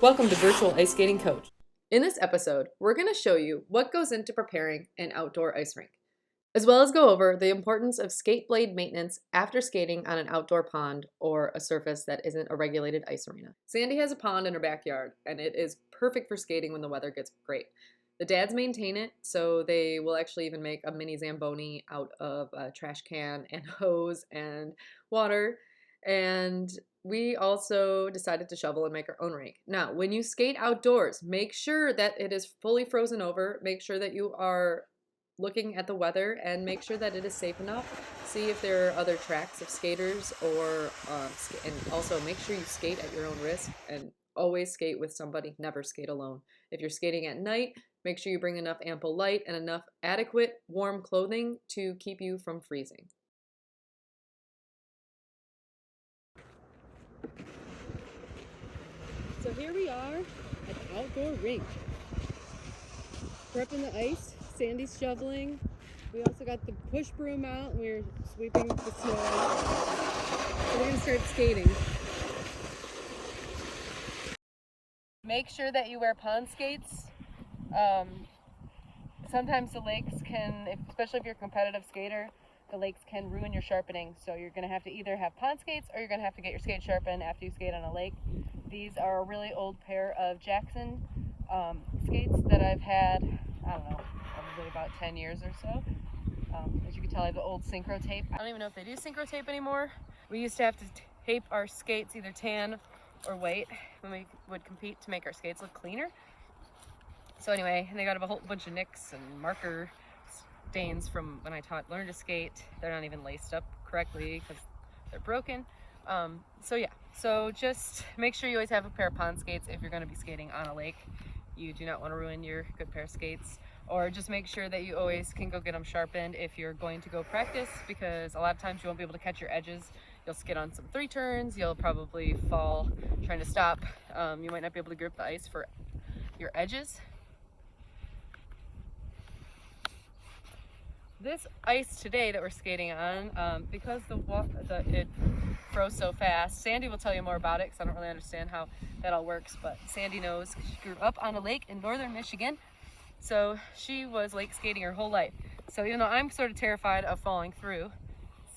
Welcome to Virtual Ice Skating Coach. In this episode, we're going to show you what goes into preparing an outdoor ice rink, as well as go over the importance of skate blade maintenance after skating on an outdoor pond or a surface that isn't a regulated ice arena. Sandy has a pond in her backyard, and it is perfect for skating when the weather gets great. The dads maintain it, so they will actually even make a mini Zamboni out of a trash can and hose and water. And we also decided to shovel and make our own rink. Now, when you skate outdoors, make sure that it is fully frozen over. Make sure that you are looking at the weather and make sure that it is safe enough. See if there are other tracks of skaters and also make sure you skate at your own risk and always skate with somebody, never skate alone. If you're skating at night, make sure you bring enough ample light and enough adequate warm clothing to keep you from freezing. So here we are at the outdoor rink. Prepping the ice, Sandy's shoveling. We also got the push broom out and we're sweeping the snow. So we're gonna start skating. Make sure that you wear pond skates. Sometimes the lakes can, especially if you're a competitive skater, the lakes can ruin your sharpening. So you're gonna have to either have pond skates or you're gonna have to get your skate sharpened after you skate on a lake. These are a really old pair of Jackson skates that I've had, I don't know, probably about 10 years or so. As you can tell, I have the old synchro tape. I don't even know if they do synchro tape anymore. We used to have to tape our skates either tan or white when we would compete to make our skates look cleaner. So anyway, they got a whole bunch of nicks and marker stains from when I learned to skate. They're not even laced up correctly because they're broken. So just make sure you always have a pair of pond skates if you're going to be skating on a lake. You do not want to ruin your good pair of skates, or just make sure that you always can go get them sharpened if you're going to go practice, because a lot of times you won't be able to catch your edges. You'll skid on some 3 turns, you'll probably fall trying to stop. You might not be able to grip the ice for your edges. This ice today that we're skating on, because it froze so fast, Sandy will tell you more about it because I don't really understand how that all works, but Sandy knows. She grew up on a lake in northern Michigan, so she was lake skating her whole life. So even though I'm sort of terrified of falling through,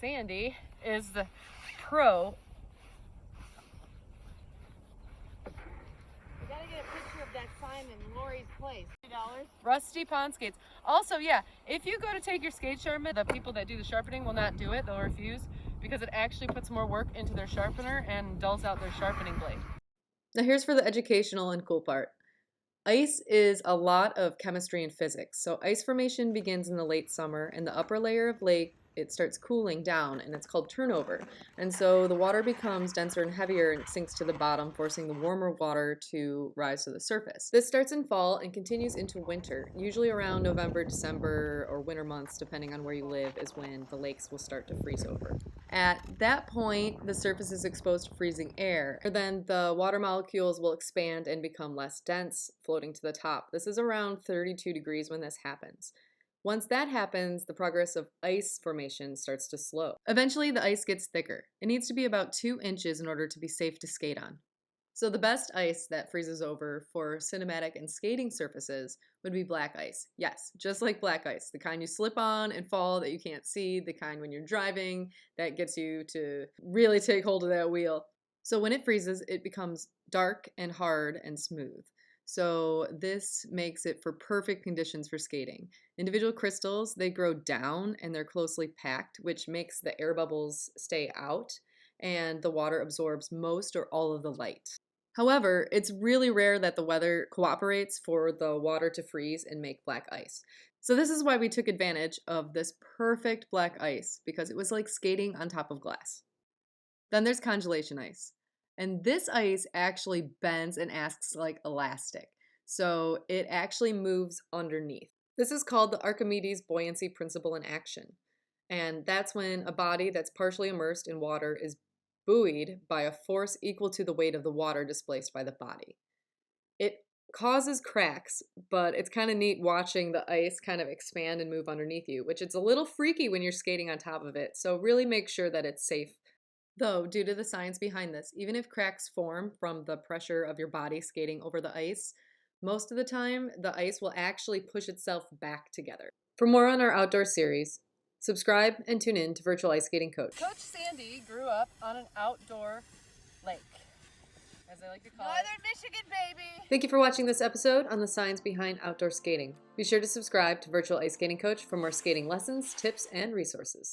Sandy is the pro. I gotta get a picture of that sign in Lori's place. $2. Rusty pond skates. Also, yeah, if you go to take your skate sharpening, the people that do the sharpening will not do it. They'll refuse because it actually puts more work into their sharpener and dulls out their sharpening blade. Now here's for the educational and cool part. Ice is a lot of chemistry and physics. So ice formation begins in the late summer, and the upper layer of lake, it starts cooling down, and it's called turnover. And so the water becomes denser and heavier and sinks to the bottom, forcing the warmer water to rise to the surface. This starts in fall and continues into winter. Usually around November, December, or winter months, depending on where you live, is when the lakes will start to freeze over. At that point, the surface is exposed to freezing air. Then the water molecules will expand and become less dense, floating to the top. This is around 32 degrees when this happens. Once that happens, the progress of ice formation starts to slow. Eventually, the ice gets thicker. It needs to be about 2 inches in order to be safe to skate on. So the best ice that freezes over for cinematic and skating surfaces would be black ice. Yes, just like black ice, the kind you slip on and fall that you can't see, the kind when you're driving that gets you to really take hold of that wheel. So when it freezes, it becomes dark and hard and smooth. So this makes it for perfect conditions for skating. Individual crystals, they grow down and they're closely packed, which makes the air bubbles stay out and the water absorbs most or all of the light. However, it's really rare that the weather cooperates for the water to freeze and make black ice. So this is why we took advantage of this perfect black ice, because it was like skating on top of glass. Then there's congelation ice. And this ice actually bends and acts like elastic. So it actually moves underneath. This is called the Archimedes buoyancy principle in action. And that's when a body that's partially immersed in water is buoyed by a force equal to the weight of the water displaced by the body. It causes cracks, but it's kind of neat watching the ice kind of expand and move underneath you, which it's a little freaky when you're skating on top of it. So really make sure that it's safe Though, due to the science behind this, even if cracks form from the pressure of your body skating over the ice, most of the time the ice will actually push itself back together. For more on our outdoor series, subscribe and tune in to Virtual Ice Skating Coach. Coach Sandy grew up on an outdoor lake, as I like to call it. Northern Michigan, baby! Thank you for watching this episode on the science behind outdoor skating. Be sure to subscribe to Virtual Ice Skating Coach for more skating lessons, tips, and resources.